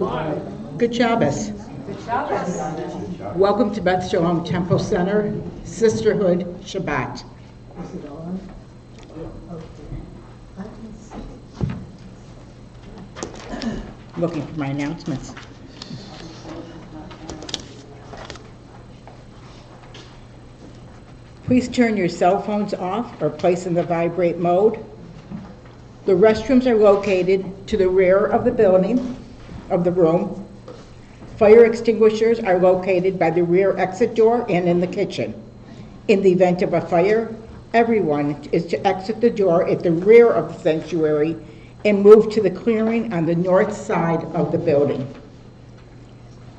Good Shabbos. Welcome to Beth Shalom Temple Center, Sisterhood Shabbat. Looking for my announcements. Please turn your cell phones off or place in the vibrate mode. The restrooms are located to the rear of the building, of the room. Fire extinguishers are located by the rear exit door and in the kitchen. In the event of a fire, everyone is to exit the door at the rear of the sanctuary and move to the clearing on the north side of the building.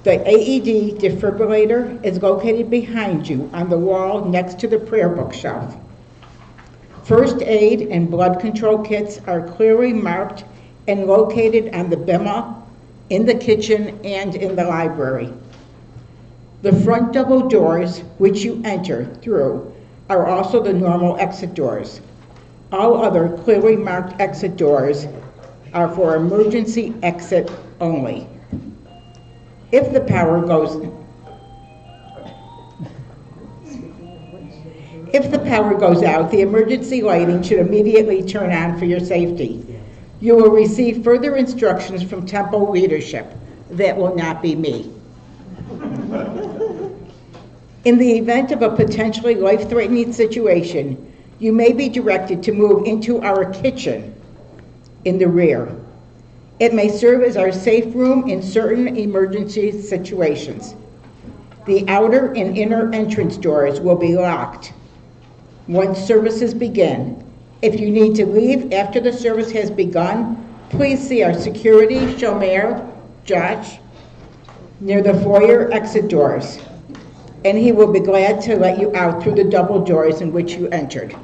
The AED defibrillator is located behind you on the wall next to the prayer book shelf. First aid and blood control kits are clearly marked and located on the bimah, in the kitchen, and in the library. The front double doors which you enter through are also the normal exit doors. All other clearly marked exit doors are for emergency exit only. If the power goes out, the emergency lighting should immediately turn on for your safety. You will receive further instructions from temple leadership. That will not be me. In the event of a potentially life-threatening situation, you may be directed to move into our kitchen in the rear. It may serve as our safe room in certain emergency situations. The outer and inner entrance doors will be locked once services begin. If you need to leave after the service has begun, please see our security shomer, Josh, near the foyer exit doors, and he will be glad to let you out through the double doors in which you entered.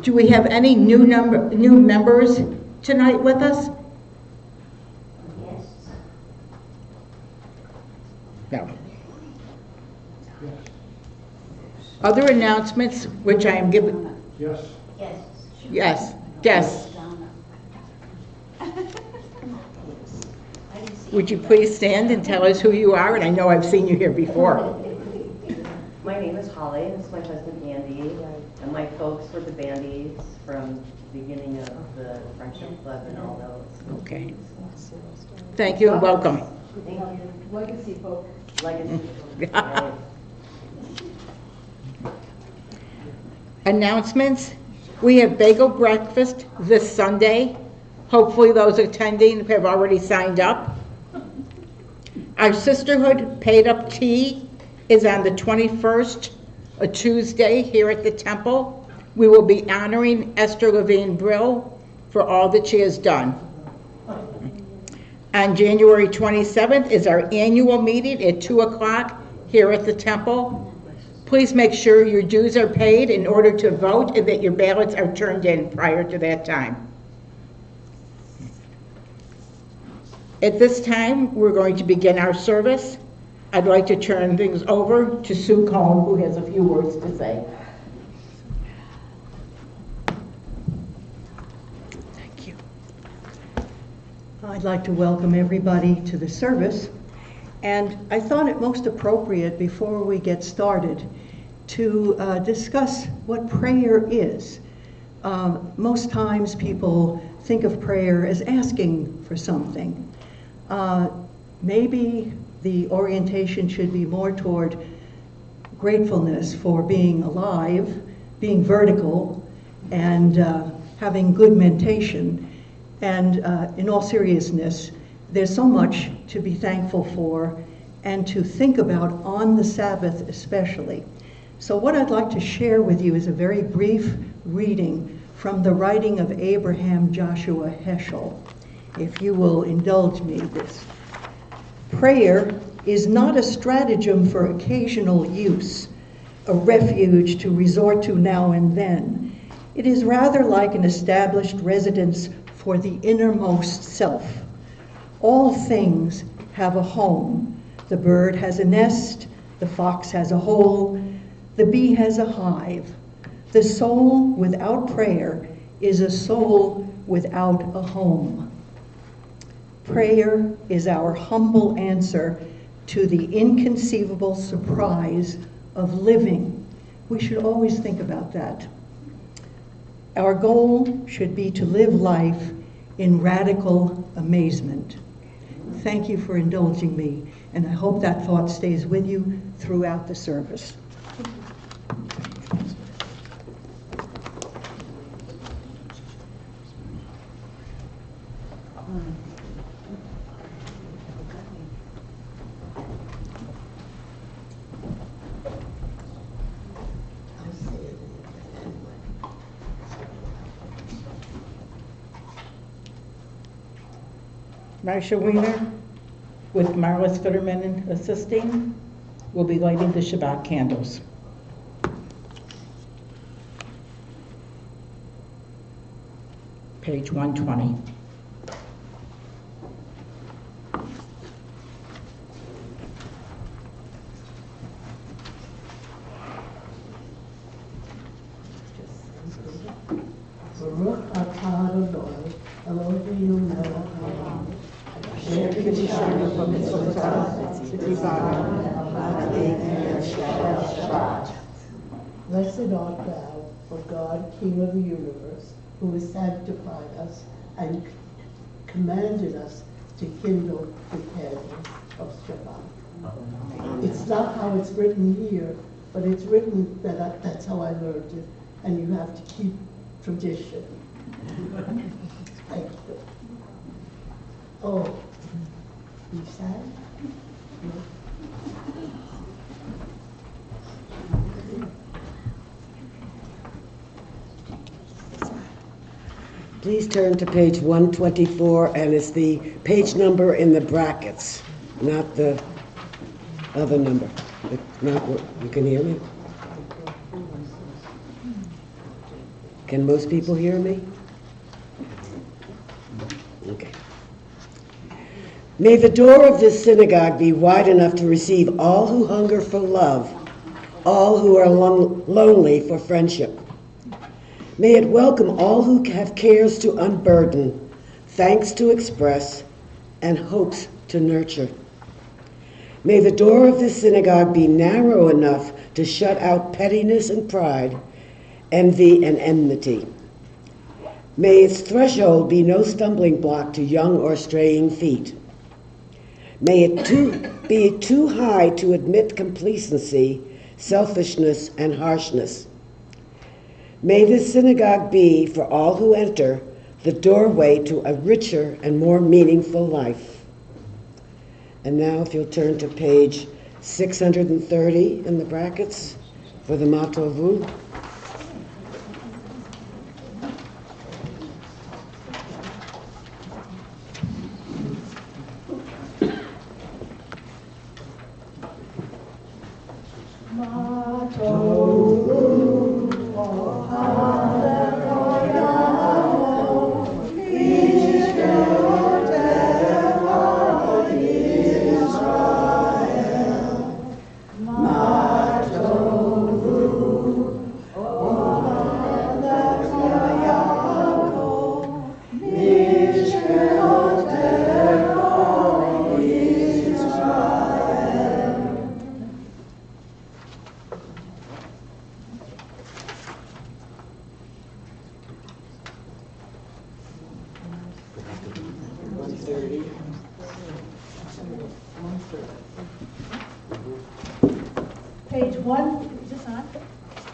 Do we have any new members tonight with us? Yes. No. Other announcements which I am giving. Yes. Yes. Yes. Yes. Would you please stand and tell us who you are? And I know I've seen you here before. My name is Holly, and this is my husband Andy, and my folks were the Bandies from the beginning of the Friendship Club and all those. Okay. Thank you and welcome. Thank you. Legacy folk. Legacy. Right. Announcements. We have bagel breakfast this Sunday. Hopefully those attending have already signed up. Our Sisterhood Paid Up Tea is on the 21st, a Tuesday, here at the temple. We will be honoring Esther Levine Brill for all that she has done. On January 27th is our annual meeting at 2 o'clock here at the temple. Please make sure your dues are paid in order to vote and that your ballots are turned in prior to that time. At this time, we're going to begin our service. I'd like to turn things over to Sue Cohn, who has a few words to say. Thank you. I'd like to welcome everybody to the service, and I thought it most appropriate before we get started to discuss what prayer is. Most times people think of prayer as asking for something. Maybe the orientation should be more toward gratefulness for being alive, being vertical, and having good mentation. And in all seriousness, there's so much to be thankful for and to think about on the Sabbath especially. So what I'd like to share with you is a very brief reading from the writing of Abraham Joshua Heschel. If you will indulge me this. Prayer is not a stratagem for occasional use, a refuge to resort to now and then. It is rather like an established residence for the innermost self. All things have a home. The bird has a nest, the fox has a hole, the bee has a hive. The soul without prayer is a soul without a home. Prayer is our humble answer to the inconceivable surprise of living. We should always think about that. Our goal should be to live life in radical amazement. Thank you for indulging me, and I hope that thought stays with you throughout the service. Marcia Wiener, with Marlis Fitterman assisting, will be lighting the Shabbat candles. Page 120. Baruch atah Adonai, Eloheinu melech haolam, asher kiddushanu b'mitzvotav v'tzivanu b'nei Shabbat. Blessed art thou, O God, King of the universe, who has sanctified us and commanded us to kindle the candles of Shabbat. It's not how it's written here, but it's written that's how I learned it, and you have to keep tradition. Thank you. Oh, you sad? Please turn to page 124, and it's the page number in the brackets, not the other number. You can hear me? Can most people hear me? Okay. May the door of this synagogue be wide enough to receive all who hunger for love, all who are lonely for friendship. May it welcome all who have cares to unburden, thanks to express, and hopes to nurture. May the door of this synagogue be narrow enough to shut out pettiness and pride, envy and enmity. May its threshold be no stumbling block to young or straying feet. May it be too high to admit complacency, selfishness, and harshness. May this synagogue be, for all who enter, the doorway to a richer and more meaningful life. And now if you'll turn to page 630 in the brackets for the Matovu.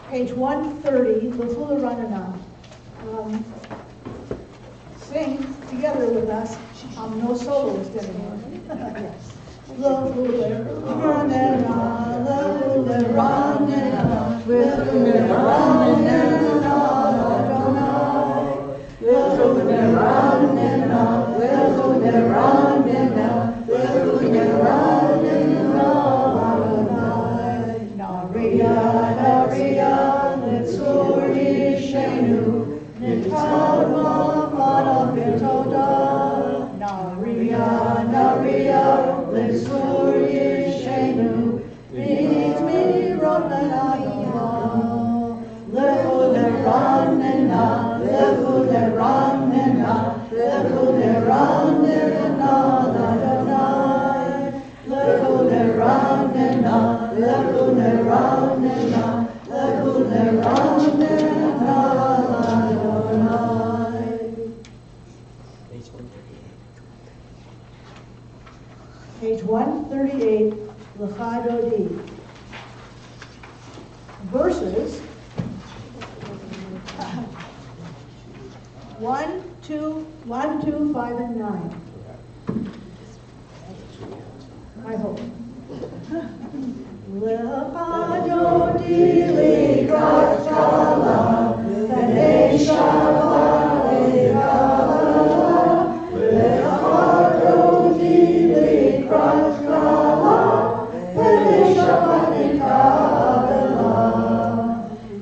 Page 130, L'Fula Ranana. Sing together with us. No soloist anymore. L'Fula Ranana, L'Fula Ranana, L'Fula Ranana, L'Fula Ranana, L'Fula Ranana, L'Fula Ranana, Naria, Naria, Litzuri Shenu, Nitalma, Mana Pitoda, Naria, Naria, Litzuri Shenu, Nitmi Rodlanaya, Lefule Ranena, Lefule Ranena, Lefule Ranena, Page 138, Lecha Dodi. Verses 1, 2, 5, and 9. I hope. Lecha Dodi Likrat Kala, V'nei Shabbat Likala, Lecha Dodi Likrat Kala, V'nei Shabbat Likala,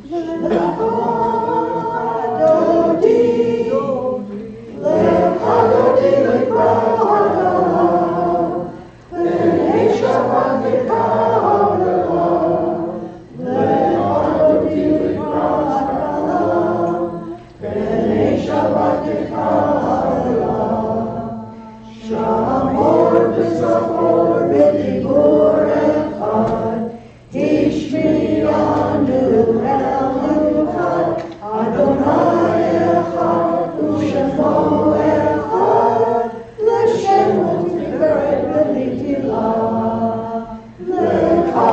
Lecha Dodi, Lecha Dodi Likrat Kala, V'nei Shabbat Likala, Lecha Dodi Likrat Kala, V'nei Shabbat Likala, Shamor v'Sachor v'Dibur Echad, Hishmi Anu El Echad, Adonai Echad, U'Shemo Echad, L'Shem Tiferet v'Nitila, Lecha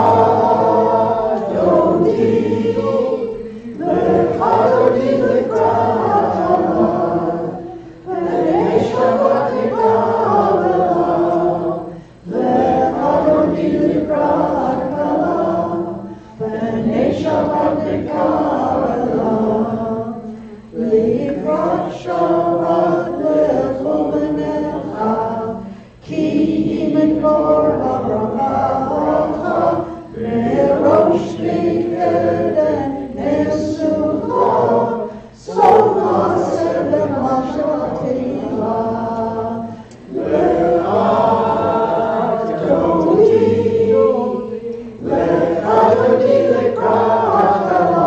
Dodi, Lecha Dodi Likrat Kala, V'nei Shabbat Likala, Lecha Dodi Likrat Kala, V'nei Shabbat Likala, Likrat Shabbat Lechumen Echa, Ki Imekor HaBracha, Merosh Mikeden Nesucha, Soma Sebe Mashatila, Lecha Dodi, Lecha Dodi Likrat Kala,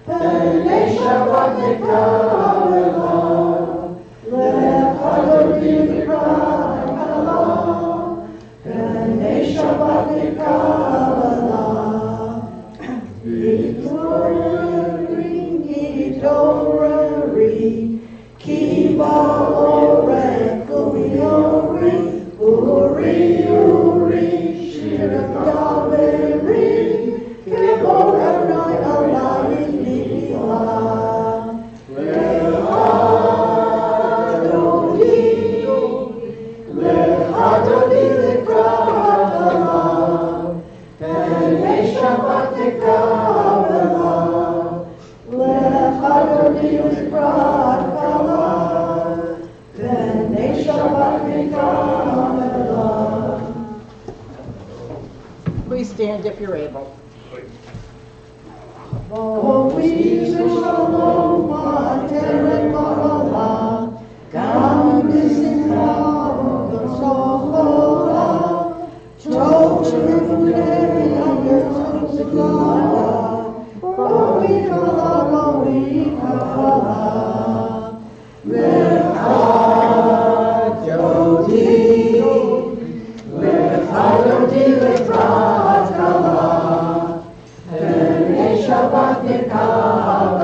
V'nei Shabbat Likala, Lecha Dodi Likrat Kala, V'nei Shabbat Likala, Yitorari, Ki Ba'orech U'Yori, Uri, Shir Yaveri, Kibor Adonai Alayim Nifila, Lecha Dodi, Lecha Dodi Likrat Kala, V'nei Shabbat Likala, Lecha Dodi Likrat Kala, V'nei Shabbat Likala. Please stand if you're able. Holy Shalom, Materet Ma'ala, Gam B'Simcha, V'Sochola, Tov Shemifudei Yom Tzedakah, Boi Kala, Lecha Dodi, Lecha Dodi Likrat Kala, V'nei Shabbat Likala,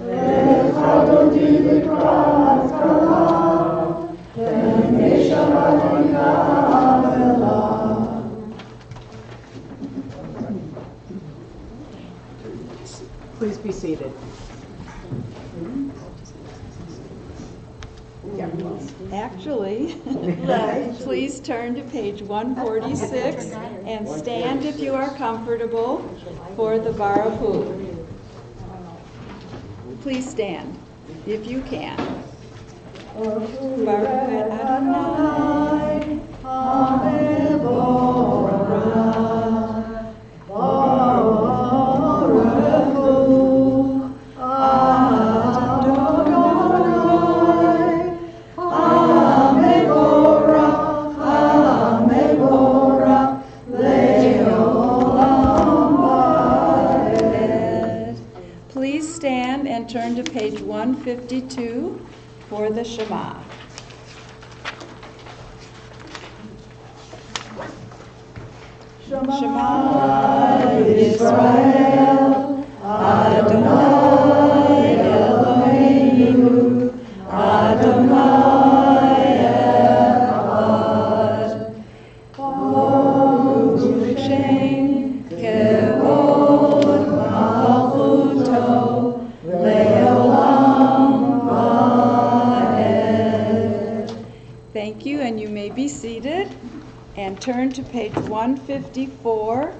Lecha Dodi Likrat Kala, V'nei Shabbat Likala. Please be seated. Actually, please turn to page 146 and stand if you are comfortable for the Barahu. Please stand if you can. Baruch Adonai, Please stand and turn to page 152 for the Shema. Shema Yisrael, Adonai Eloheinu, Adonai Echad. Baruch Shem Kevod Malchuto Le'olam Va'ed. Thank you, and you may be seated and turn to page 154,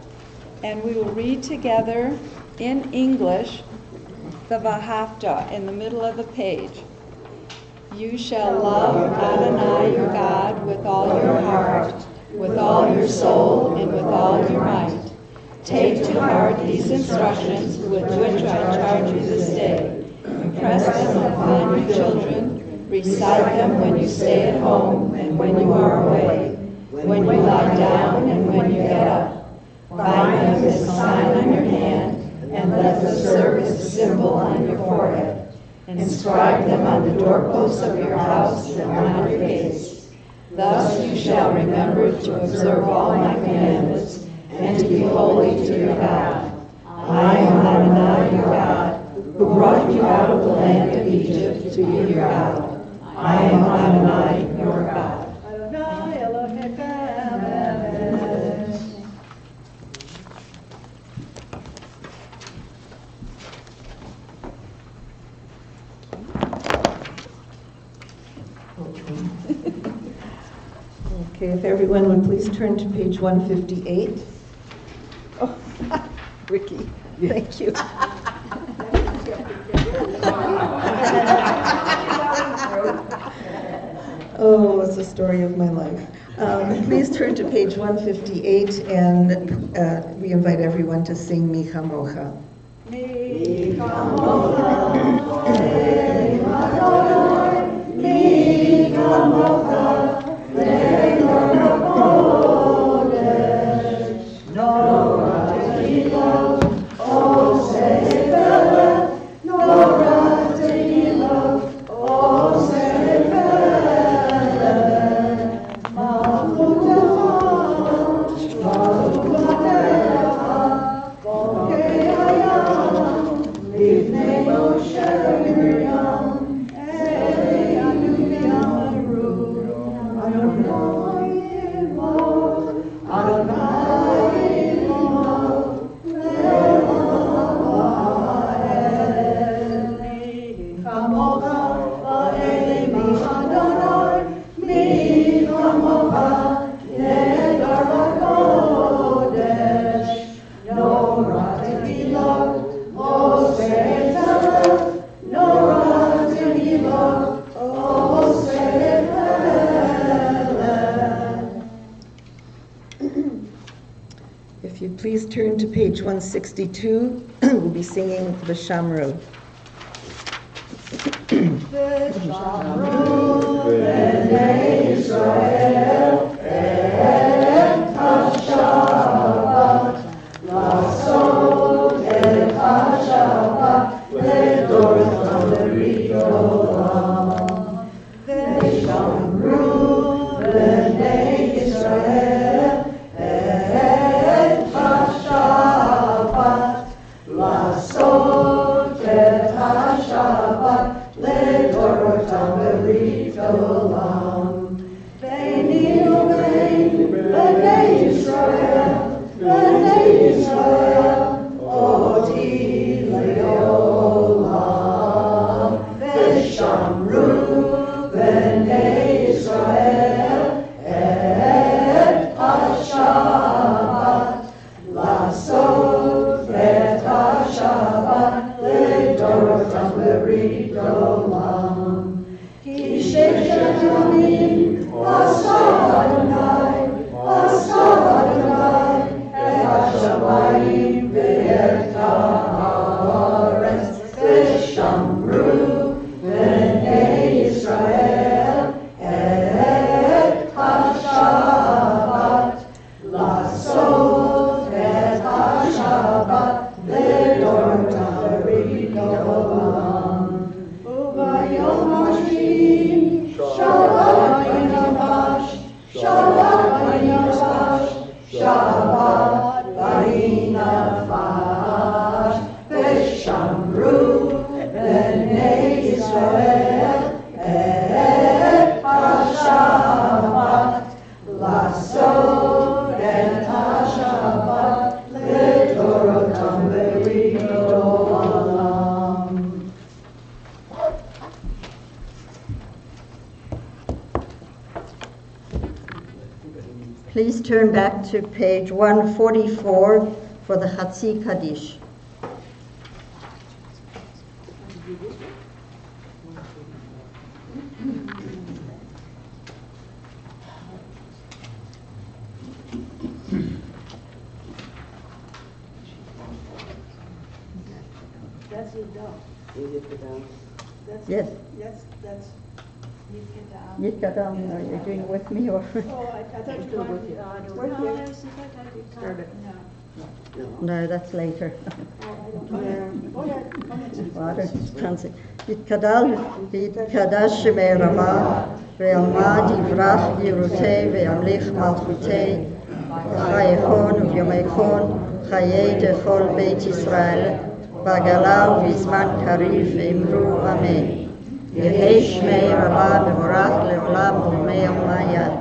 and we will read together in English the Vahafta in the middle of the page. You shall love Adonai your God with all your heart, with all your soul, and with all your might. Take to heart these instructions with which I charge you this day. Impress them upon your children. Recite them when you stay at home and when you are away, when you lie down and when you get up. Bind them as a sign on your hand, and let them serve as a symbol on your forehead. Inscribe them on the doorposts of your house and on your gates. Thus you shall remember to observe all my commandments and to be holy to your God. I am Adonai your God, who brought you out of the land of Egypt to be your God. I am Adonai your God. Adonai Elohim. Okay, if everyone would please turn to page 158. Oh, Ricky, thank you. Oh, it's the story of my life. Please turn to page 158, and we invite everyone to sing Mi Chamocha. If you'd please turn to page 162, we'll be singing the Shamru. Let Please turn back to page 144 for the Chatzi Kaddish. That's it, though. Yes. That's, you get down. Yitkadam, are you doing it with me or? Oh, I thought you wanted to. No, that's later. Go ahead, go ahead. Water transit. Yitkadal, Yitkadash Shemei Rabbah, Ve'alma Divrach Yerutei, Ve'amlich Malchutei, Chayechon U'yomechon, Chayei Dechol Beit Yisrael, Bagalau Vizman Karif Imru Amen. Yehei Shmei Rabbah Mevorach Leolam Umei Amayad.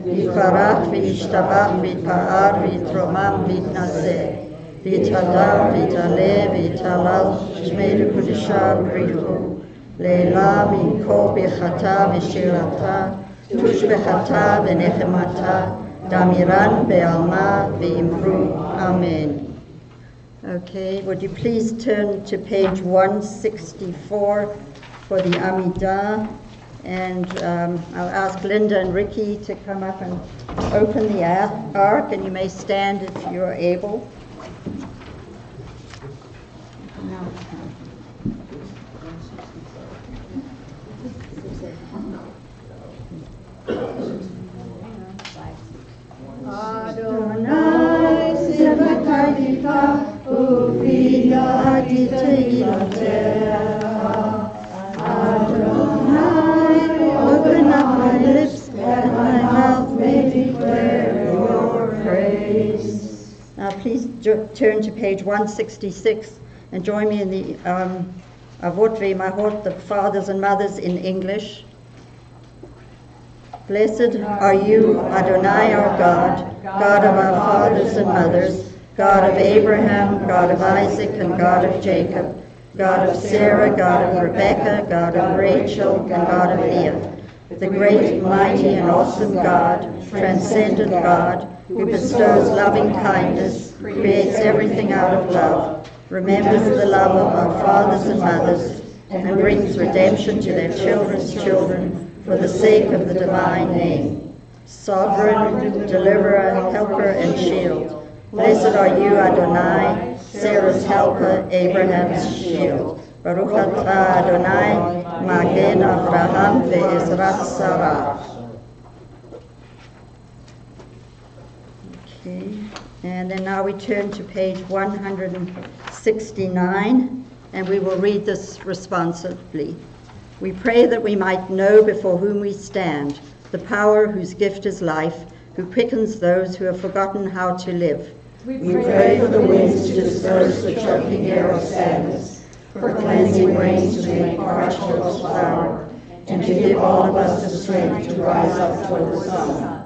Yitvarach v'yishtabach v'yitpa'ar v'yitromam v'yitnaseh. V'yitadam v'yitaleh v'yitalal Shmei L'Kudishah B'rihu. Le'elam yinkor b'chata v'shirata. Tush b'chata v'nechemata. Damiran be'alma v'imru. Amen. Okay, would you please turn to page 164 for the Amidah, and I'll ask Linda and Ricky to come up and open the ark, and you may stand if you're able. Adonai Sevatayita Uviyadi Teilatecha. Adonai, open up my lips that my mouth may declare your praise. Now please turn to page 166 and join me in the Avot Ve'imahot, the fathers and mothers in English. Blessed are you, Adonai our God, God of our fathers and mothers, God of Abraham, God of Isaac, and God of Jacob, God of Sarah, God of Rebekah, God of Rachel, and God of Leah, the great, mighty, and awesome God, transcendent God, who bestows loving kindness, creates everything out of love, remembers the love of our fathers and mothers, and brings redemption to their children's children, for the sake of the divine name. Sovereign, deliverer, helper, and shield. Blessed are you, Adonai, Sarah's helper, Abraham's shield. Baruch atah Adonai, Magen Avraham ve'ezrat Sarah. Okay, and then now we turn to page 169, and we will read this responsively. We pray that we might know before whom we stand, the power whose gift is life, who quickens those who have forgotten how to live. We pray for the winds to disperse the choking air of sadness, for cleansing rains to make parched hills flower, and to give all of us the strength to rise up toward the sun.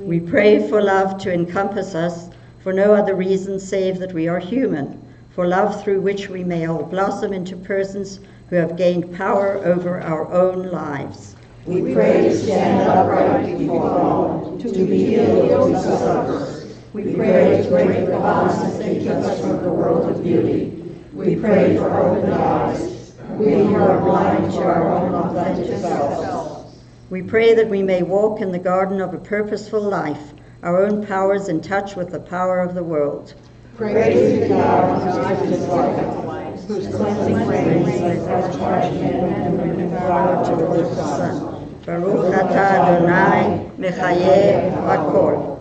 We pray for love to encompass us, for no other reason save that we are human, for love through which we may all blossom into persons who have gained power over our own lives. We pray to stand upright before all, to be healed to suffers. We pray to break the bonds that keep us from the world of beauty. We pray for open eyes, we who are blind to our own authentic selves. We pray that we may walk in the garden of a purposeful life, our own powers in touch with the power of the world. Praise the God whose gift is life, whose cleansing rains like fresh parched and bring flower to the sun. Baruch atah Adonai, Mechayeh Hakol.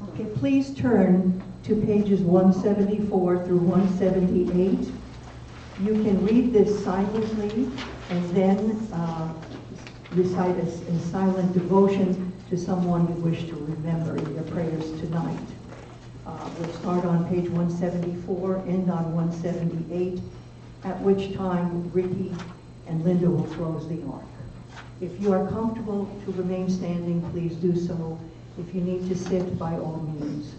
Okay, please turn to pages 174 through 178. You can read this silently and then recite a silent devotion to someone you wish to remember in your prayers tonight. We'll start on page 174, end on 178, at which time Ricky and Linda will close the ark. If you are comfortable to remain standing, please do so. If you need to sit, by all means.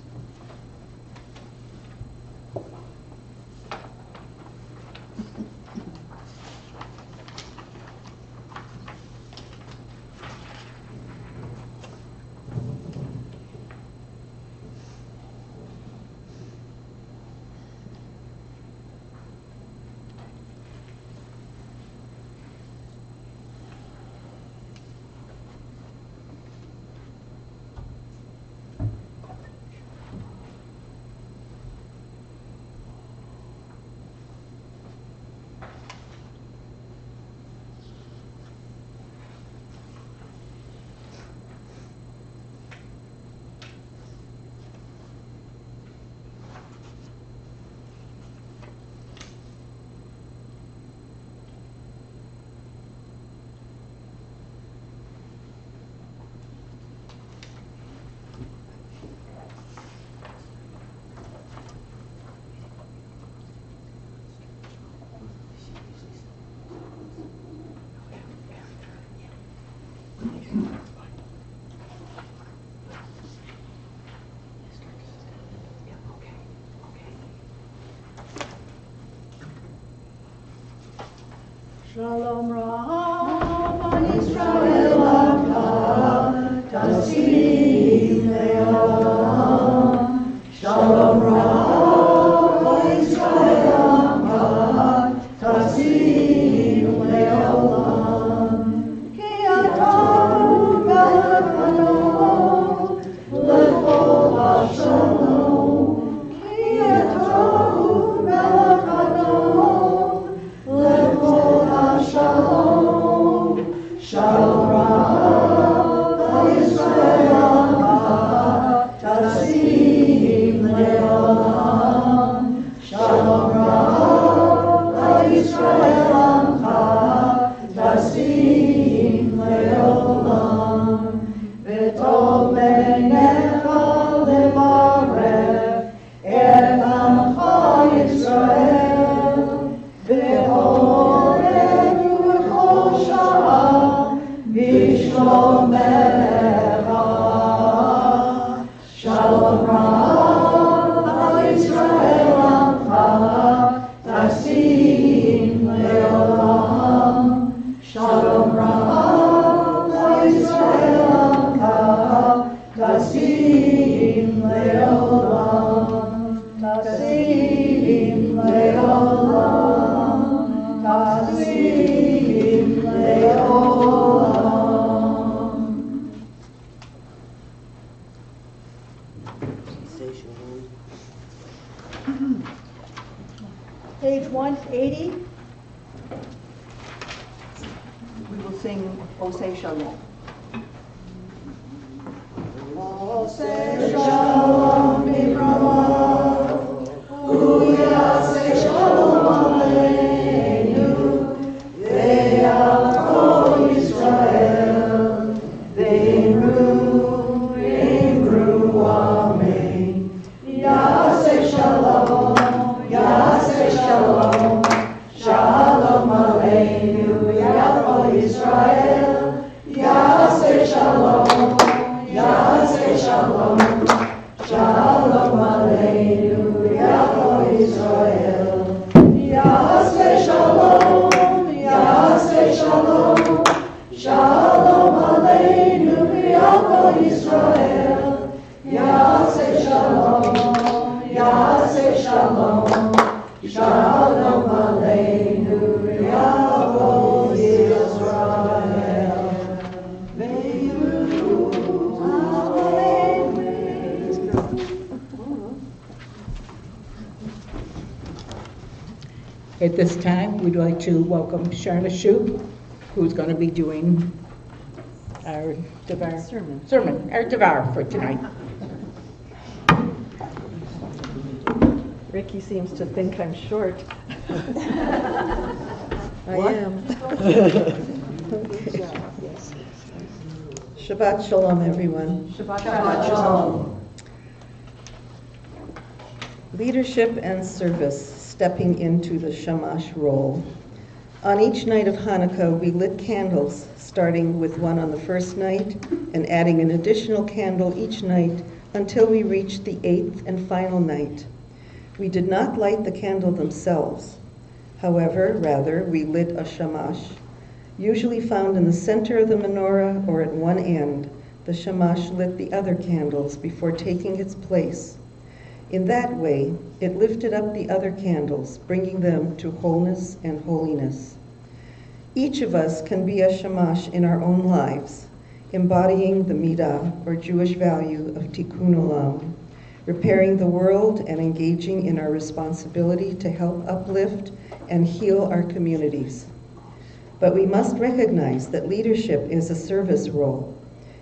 Shalom Raham Israel Amcha Tasim Leolam. Shalom Raham Israel Amcha Tasim Leolam. Ki Atahu Melech Adon Lechol HaShalom. Ki Atahu Melech Adon Lechol Shalom, Shalom Rav Yisrael Amcha Tasim Leolam. Shalom Rav Yisrael Amcha Tasim Leolam. V'tov beinecha levarech et Amcha Yisrael. Shalom Rav Yisrael Amcha Tasim Leolam. Shalom Rav Yisrael Amcha Tasim Leolam. Tasim Leolam. Tasim Leolam. Page 180. We will sing Oseh Shalom. Oseh Shalom Bibrama, Uyaseh Shalom Aleinu, Ve'al Kol Yisrael, Ve'imru Amen. Yaseh Shalom, Yaseh Shalom, Shalom Aleinu, Ve'al Kol Yisrael, Yaseh Shalom. Yaseh Shalom, Shalom Aleinu, Yachol Yisrael. Yaseh Shalom, Yaseh Shalom, Shalom Aleinu, Yachol Yisrael. Yaseh Shalom, Yaseh Shalom, Shalom Aleinu, Yachol Yisrael. At this time, we'd like to welcome Sharna Shoup, who's going to be doing our Devar sermon, our Devar for tonight. Ricky seems to think I'm short. I am. Shabbat Shalom, everyone. Shabbat Shalom. Leadership and service, stepping into the shamash role. On each night of Hanukkah, we lit candles, starting with one on the first night and adding an additional candle each night until we reached the 8th and final night. We did not light the candle themselves. However, rather, we lit a shamash, usually found in the center of the menorah or at one end. The shamash lit the other candles before taking its place. In that way, it lifted up the other candles, bringing them to wholeness and holiness. Each of us can be a shamash in our own lives, embodying the midah, or Jewish value of tikkun olam, repairing the world and engaging in our responsibility to help uplift and heal our communities. But we must recognize that leadership is a service role.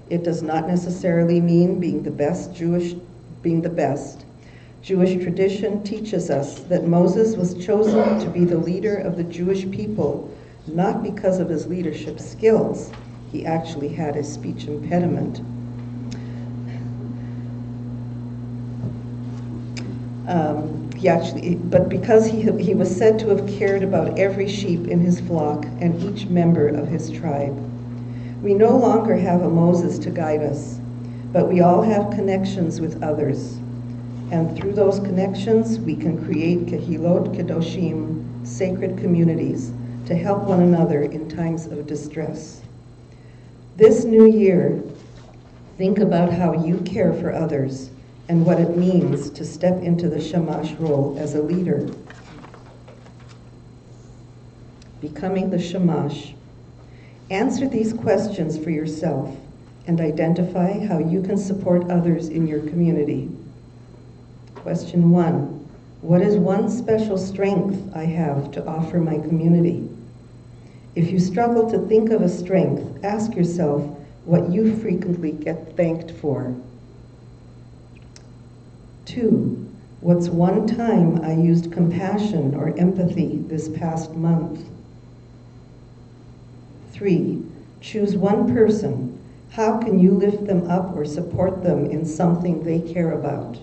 It does not necessarily mean being the best. Jewish tradition teaches us that Moses was chosen to be the leader of the Jewish people, not because of his leadership skills. He actually had a speech impediment. But because he was said to have cared about every sheep in his flock and each member of his tribe. We no longer have a Moses to guide us, but we all have connections with others. And through those connections, we can create Kehilot Kedoshim, sacred communities, to help one another in times of distress. This new year, think about how you care for others and what it means to step into the shamash role as a leader. Becoming the shamash. Answer these questions for yourself and identify how you can support others in your community. Question 1, what is one special strength I have to offer my community? If you struggle to think of a strength, ask yourself what you frequently get thanked for. 2, what's one time I used compassion or empathy this past month? 3, choose one person. How can you lift them up or support them in something they care about?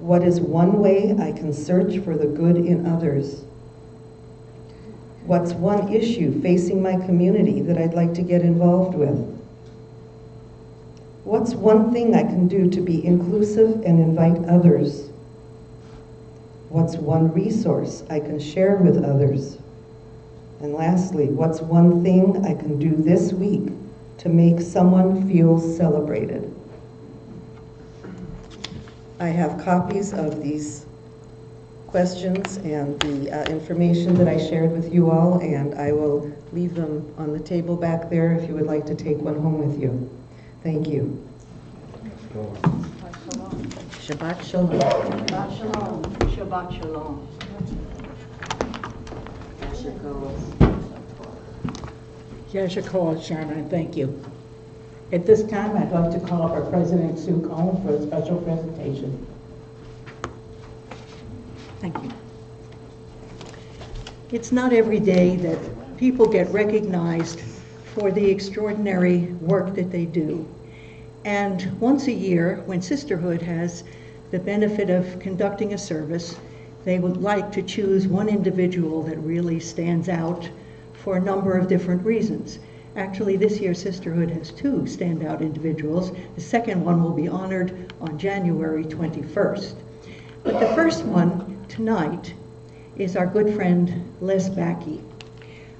What is one way I can search for the good in others? What's one issue facing my community that I'd like to get involved with? What's one thing I can do to be inclusive and invite others? What's one resource I can share with others? And lastly, what's one thing I can do this week to make someone feel celebrated? I have copies of these questions and the information that I shared with you all, and I will leave them on the table back there if you would like to take one home with you. Thank you. Shabbat Shalom. Shabbat Shalom. Shabbat Shalom. Yashikol, Sharon, thank you. At this time, I'd like to call up our President Sue Cohn for a special presentation. Thank you. It's not every day that people get recognized for the extraordinary work that they do. And once a year, when Sisterhood has the benefit of conducting a service, they would like to choose one individual that really stands out for a number of different reasons. Actually, this year Sisterhood has 2 standout individuals. The second one will be honored on January 21st. But the first one tonight is our good friend Les Backey.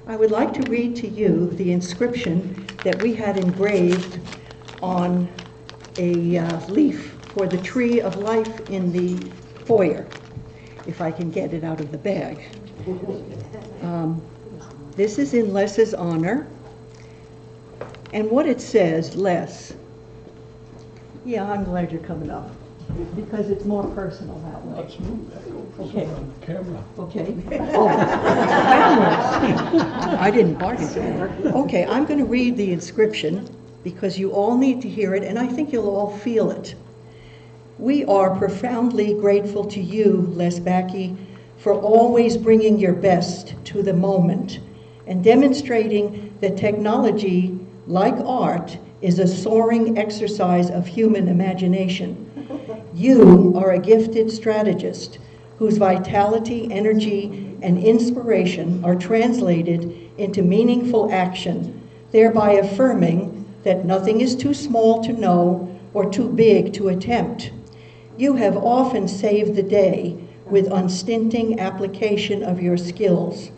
I would like to read to you the inscription that we had engraved on a leaf for the tree of life in the foyer, if I can get it out of the bag. This is in Les's honor. And what it says, Les, yeah, I'm glad you're coming up, because it's more personal that way. Let's move that. Okay. Camera. Okay. Oh, cameras. I didn't bargain for that. Okay, I'm going to read the inscription because you all need to hear it, and I think you'll all feel it. We are profoundly grateful to you, Les Backey, for always bringing your best to the moment and demonstrating that technology, like art, is a soaring exercise of human imagination. You are a gifted strategist whose vitality, energy, and inspiration are translated into meaningful action, thereby affirming that nothing is too small to know or too big to attempt. You have often saved the day with unstinting application of your skills.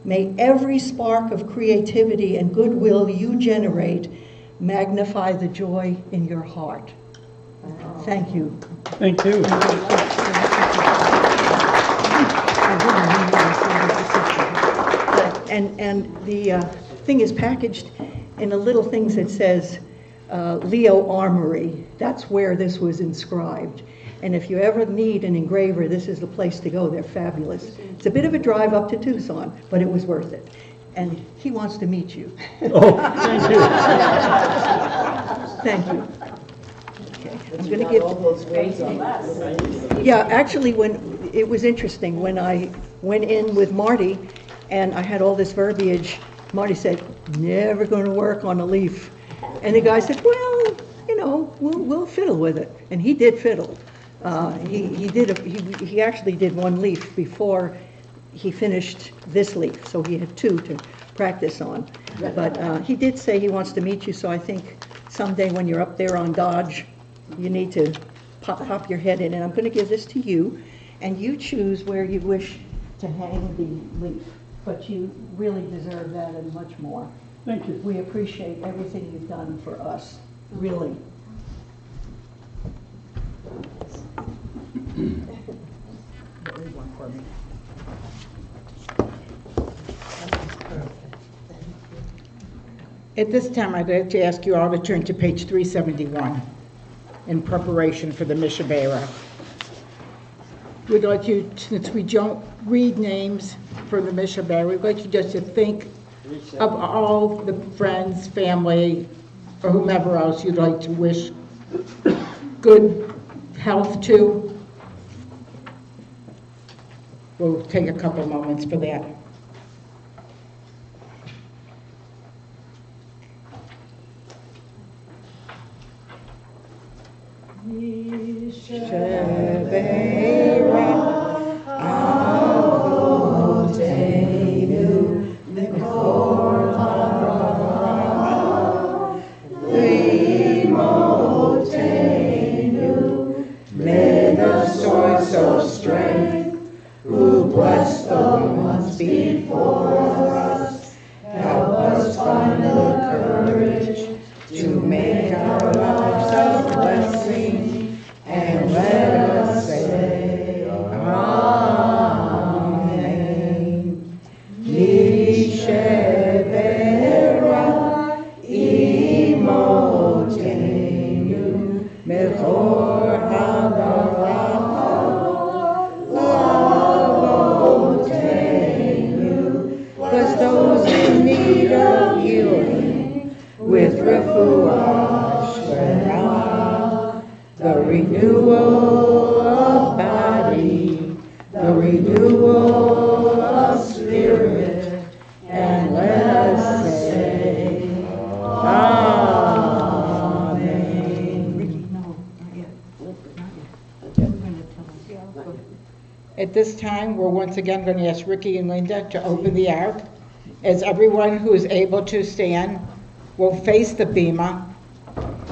May every spark of creativity and goodwill you generate magnify the joy in your heart. Thank you. Thank you. And the thing is packaged in a little thing that says Leo Armory. That's where this was inscribed. And if you ever need an engraver, this is the place to go. They're fabulous. It's a bit of a drive up to Tucson, but it was worth it. And he wants to meet you. Oh, thank you. Thank you. Okay, I'm going to give. Yeah, actually, when it was interesting when I went in with Marty, and I had all this verbiage. Marty said, "Never going to work on a leaf," and the guy said, "Well, you know, we'll fiddle with it," and he did fiddle. He actually did one leaf before he finished this leaf, so he had two to practice on. But he did say he wants to meet you, so I think someday when you're up there on Dodge, you need to pop your head in. And I'm going to give this to you, and you choose where you wish to hang the leaf. But you really deserve that and much more. Thank you. We appreciate everything you've done for us, really. At this time, I'd like to ask you all to turn to page 371 in preparation for the Mishabera. We'd like you, since we don't read names for the Mishabera, we'd like you just to think of all the friends, family, or whomever else you'd like to wish good health to. We'll take a couple moments for that. May the source of strength, who blessed the ones before us, help us find the courage to make our lives a blessing, and let us say, Amen. Nishevera imotenu mechor hadarah lavotenu. Bless those in need of healing with refuah shleimah, the renewal of body, the renewal of spirit, and let us say, Amen. Ricky, no, not yet. Not yet. We're going to tell them. At this time, we're once again going to ask Ricky and Linda to open the ark. As everyone who is able to stand will face the bema,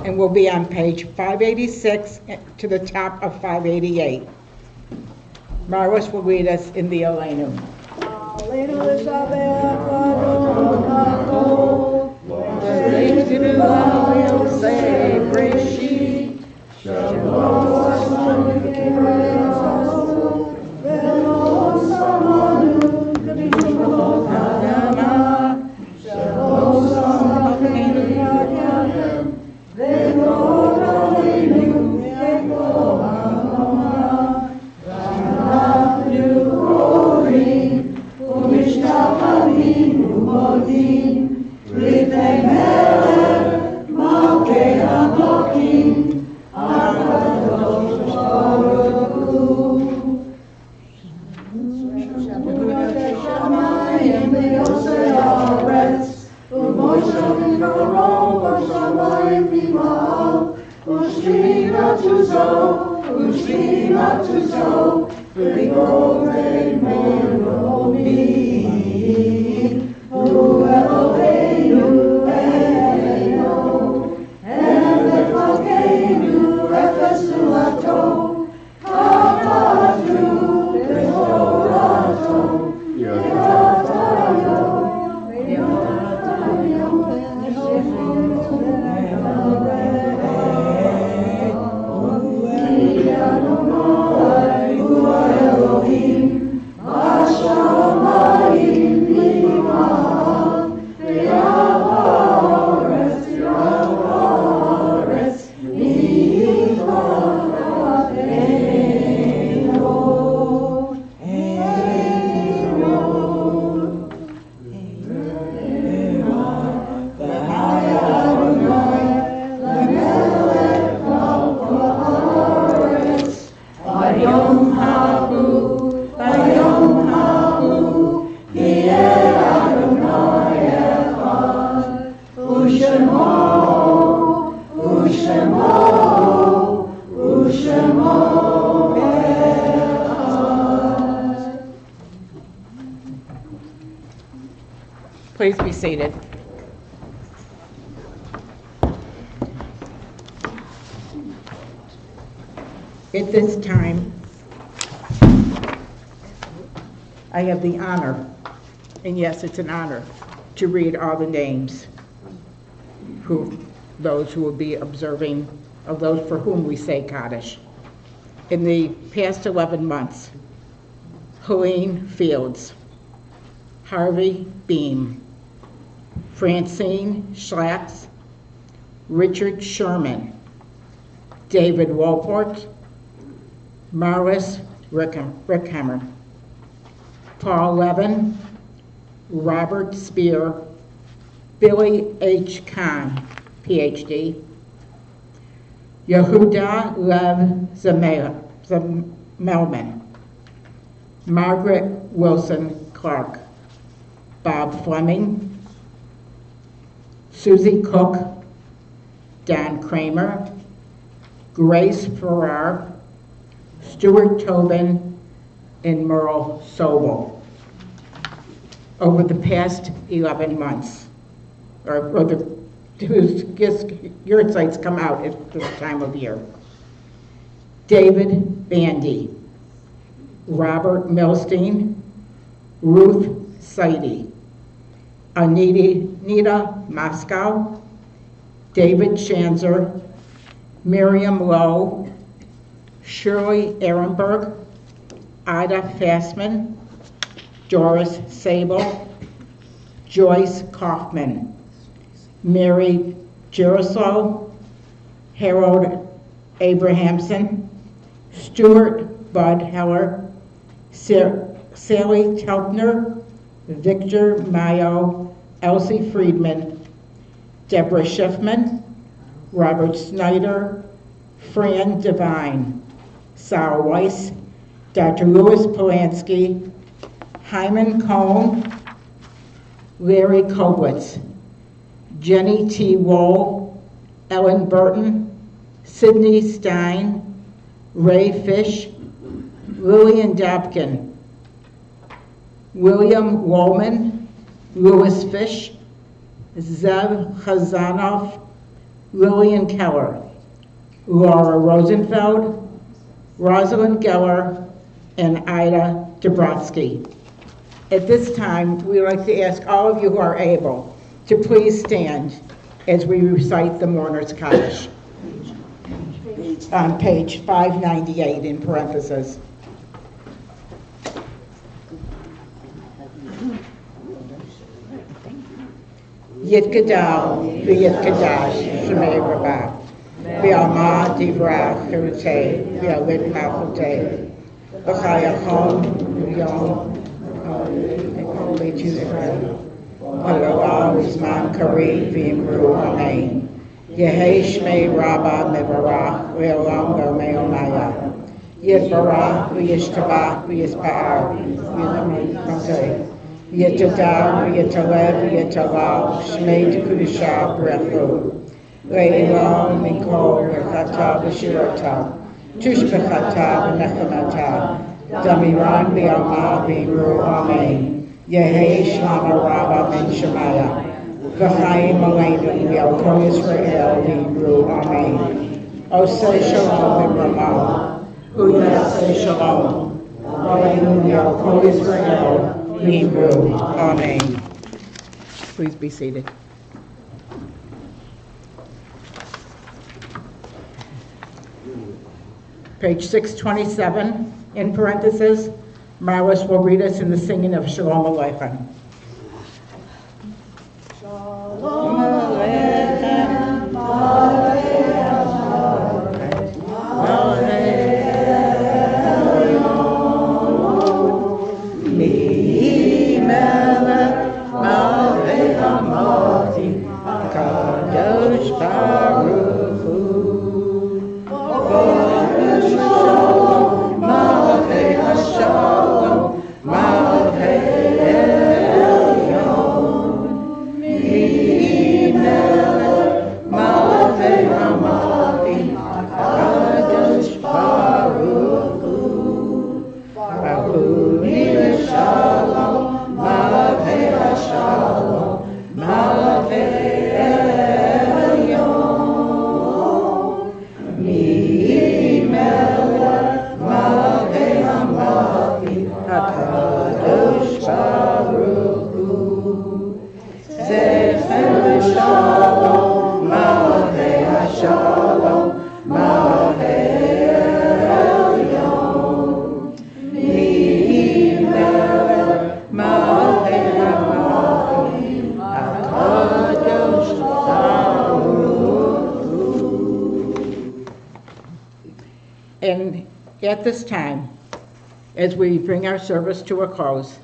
and will be on page 586 to the top of 588. Marwas will read us in the Elenu. Ushmira tuzo, Ushima Tuso, Rigore Meromi, Hu Eloheinu Eloheinu, Eloheinu Efesulato, Hatatu Behorato, Yatayo, Please be seated. At this time, I have the honor, and yes, it's an honor, to read all the names those who will be observing, of those for whom we say Kaddish. In the past 11 months, Helene Fields, Harvey Beam, Francine Schlax, Richard Sherman, David Wolport, Marlis Rickhammer, Paul Levin, Robert Spear, Billy H. Kahn, Ph.D., Yehuda Lev Zemelman, Margaret Wilson Clark, Bob Fleming, Susie Cook, Don Kramer, Grace Farrar, Stuart Tobin, and Merle Sobel. Over the past 11 months, whose yahrzeits come out at this time of year. David Bandy, Robert Milstein, Ruth Seide, Anita Moscow, David Shanzer, Miriam Lowe, Shirley Ehrenberg, Ida Fassman, Doris Sable, Joyce Kaufman, Mary Girasol, Harold Abrahamson, Stuart Bud Heller, Sally Teltner, Victor Mayo, Elsie Friedman, Deborah Schiffman, Robert Snyder, Fran Devine, Sal Weiss, Dr. Louis Polanski, Hyman Cohn, Larry Koblitz, Jenny T. Wohl, Ellen Burton, Sidney Stein, Ray Fish, Lillian Dobkin, William Woolman, Louis Fish, Zev Khazanov, Lillian Keller, Laura Rosenfeld, Rosalind Geller, and Ida Dabrowski. At this time, we would like to ask all of you who are able to please stand as we recite the Mourner's Kaddish on page 598 in parentheses. Yitgadal, v'yitkadash, shemei rabah, v'alma divrach cherutei, v'alit malchutei, v'chayachon, v'yom, V'olam uzman kari v'imru amen. Yehei shmei rabba mevarach v'olam gomei omaya. Yitbarach v'yishtabach v'yispa'ar v'yilamotei. Yitadal v'yitaleb v'yitalal shmei dekudusha b'rechu. Le'elam mikol v'chata v'shirata. Tushbechata v'nechanata, Damiran v'yama v'ru amen. Yehi shlama rabba ben shemaya, v'chaim aleinu v'yal kol Yisrael v'ru amen. Osei shalom v'ramah, Uyasei shalom, aleinu v'yal kol Yisrael v'ru amen. Please be seated. Page 627, in parentheses, Marlis will read us in the singing of Shalom Aleichem. Shalom Aleichem, Mi melech malvei hamoti, kadosh baruch hu. Shalom, malvei hashalom, malvei elyon. Mi melech malvei hamoti, kadosh baruch hu. Baruch shalom, malvei hashalom, malvei elyon. Mi melech malvei hamoti, hakadosh baruch hu. Zecher shalom, malvei hashalom, malvei elyon. Mi melech malvei hamoti, hakadosh baruch hu. And at this time, as we bring our service to a close,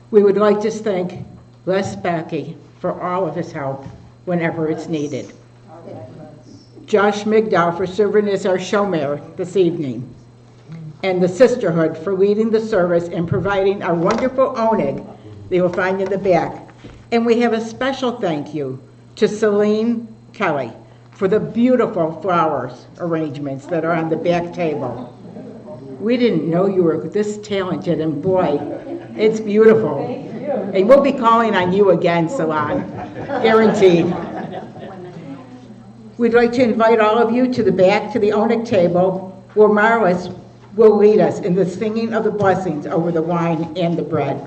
we would like to thank Les Backey for all of his help whenever it's needed. Josh Migdal for serving as our showmare this evening, and the Sisterhood for leading the service and providing our wonderful oneg that you'll find in the back. And we have a special thank you to Celine Kelly for the beautiful flowers arrangements that are on the back table. We didn't know you were this talented, and boy, it's beautiful. And we'll be calling on you again, Celine, guaranteed. We'd like to invite all of you to the back, to the oneg table, where Marlis will lead us in the singing of the blessings over the wine and the bread.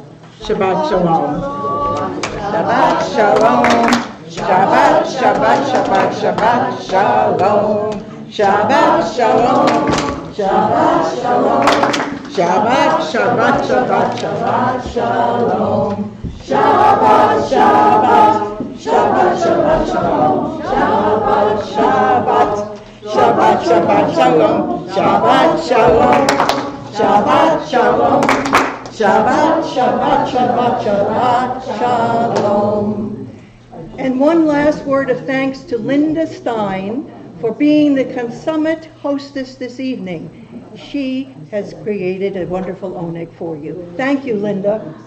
Shabbat shalom. Shabbat shalom. Shabbat, Shabbat, Shabbat, Shabbat, Shalom. Shabbat, Shalom. Shabbat, Shalom. Shabbat, Shabbat, Shabbat, Shabbat, Shalom. Shabbat, Shabbat. Shabbat, Shabbat, Shalom. Shabbat, Shabbat. Shabbat, Shabbat, Shalom. Shabbat, Shalom. Shabbat, Shalom. Shabbat, Shabbat, Shabbat, Shabbat, Shalom. And one last word of thanks to Linda Stein for being the consummate hostess this evening. She has created a wonderful oneg for you. Thank you, Linda.